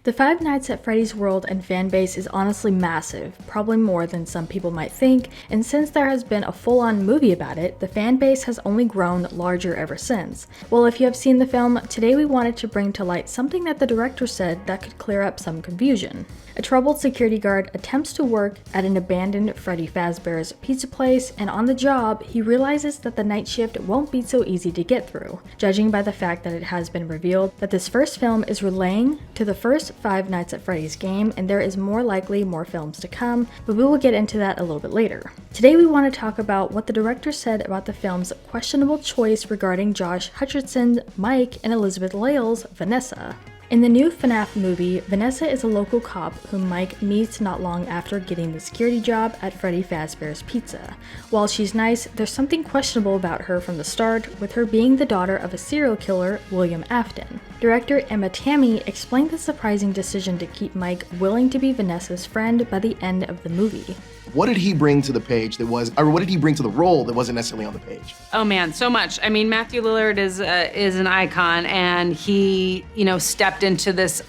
The Five Nights at Freddy's world and fanbase is honestly massive, probably more than some people might think, and since there has been a full-on movie about it, the fanbase has only grown larger ever since. Well, if you have seen the film, today we wanted to bring to light something that the director said that could clear up some confusion. A troubled security guard attempts to work at an abandoned Freddy Fazbear's pizza place, and on the job, he realizes that the night shift won't be so easy to get through, judging by the fact that it has been revealed that this first film is relaying to the first Five Nights at Freddy's game, and there is more likely more films to come, but we will get into that a little bit later. Today we want to talk about what the director said about the film's questionable choice regarding Josh Hutcherson's Mike and Elizabeth Lail's Vanessa. In the new FNAF movie, Vanessa is a local cop whom Mike meets not long after getting the security job at Freddy Fazbear's Pizza. While she's nice, there's something questionable about her from the start, with her being the daughter of a serial killer, William Afton. Director Emma Tammy explained the surprising decision to keep Mike willing to be Vanessa's friend by the end of the movie. What did he bring to the page what did he bring to the role that wasn't necessarily on the page? Oh man, so much. I mean, Matthew Lillard is an icon, and he, stepped into this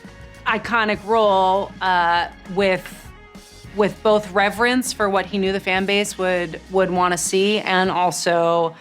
iconic role with both reverence for what he knew the fan base would want to see, and also,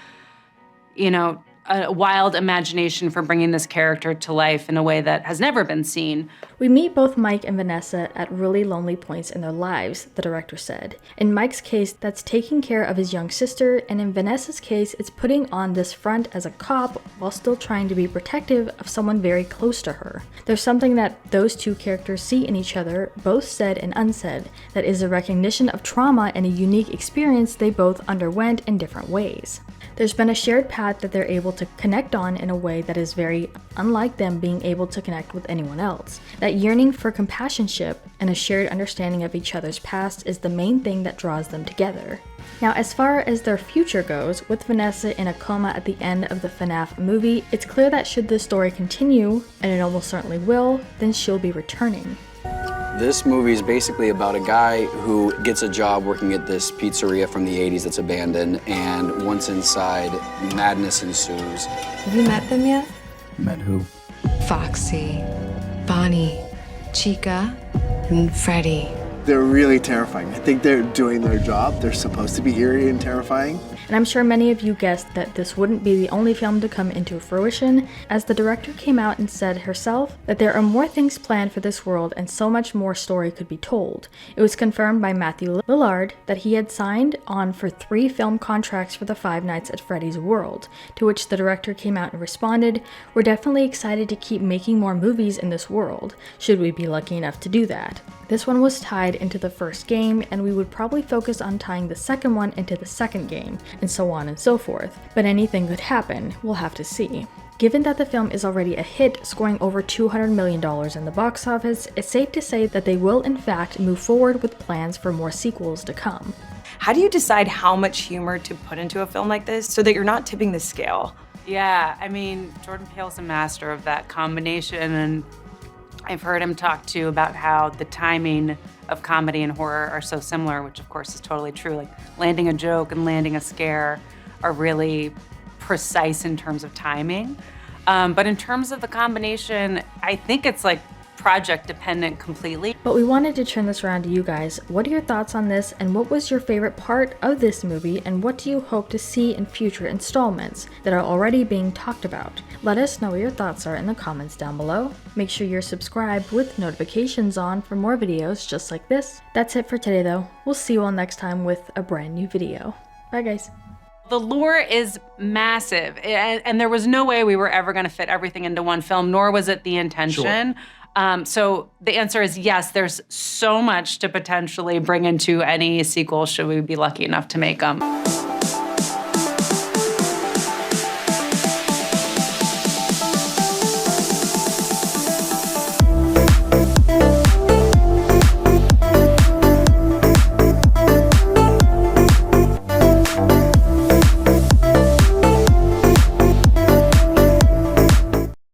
a wild imagination for bringing this character to life in a way that has never been seen. We meet both Mike and Vanessa at really lonely points in their lives, the director said. In Mike's case, that's taking care of his young sister, and in Vanessa's case, it's putting on this front as a cop while still trying to be protective of someone very close to her. There's something that those two characters see in each other, both said and unsaid, that is a recognition of trauma and a unique experience they both underwent in different ways. There's been a shared path that they're able to connect on in a way that is very unlike them being able to connect with anyone else. That yearning for companionship and a shared understanding of each other's past is the main thing that draws them together. Now, as far as their future goes, with Vanessa in a coma at the end of the FNAF movie, it's clear that should this story continue, and it almost certainly will, then she'll be returning. This movie is basically about a guy who gets a job working at this pizzeria from the 80s that's abandoned, and once inside, madness ensues. Have you met them yet? Met who? Foxy, Bonnie, Chica, and Freddy. They're really terrifying. I think they're doing their job. They're supposed to be eerie and terrifying. And I'm sure many of you guessed that this wouldn't be the only film to come into fruition, as the director came out and said herself that there are more things planned for this world and so much more story could be told. It was confirmed by Matthew Lillard that he had signed on for 3 film contracts for the Five Nights at Freddy's world, to which the director came out and responded, "We're definitely excited to keep making more movies in this world, should we be lucky enough to do that." This one was tied into the first game, and we would probably focus on tying the second one into the second game, and so on and so forth. But anything could happen, we'll have to see. Given that the film is already a hit, scoring over $200 million in the box office, it's safe to say that they will in fact move forward with plans for more sequels to come. How do you decide how much humor to put into a film like this so that you're not tipping the scale? Yeah, I mean, Jordan Peele's a master of that combination, and I've heard him talk too about how the timing of comedy and horror are so similar, which of course is totally true. Like landing a joke and landing a scare are really precise in terms of timing. But in terms of the combination, I think it's like project dependent completely. But we wanted to turn this around to you guys. What are your thoughts on this, and what was your favorite part of this movie, and what do you hope to see in future installments that are already being talked about? Let us know what your thoughts are in the comments down below. Make sure you're subscribed with notifications on for more videos just like this. That's it for today though. We'll see you all next time with a brand new video. Bye guys. The lore is massive, and there was no way we were ever gonna fit everything into one film, nor was it the intention. Sure. So the answer is yes, there's so much to potentially bring into any sequel should we be lucky enough to make them.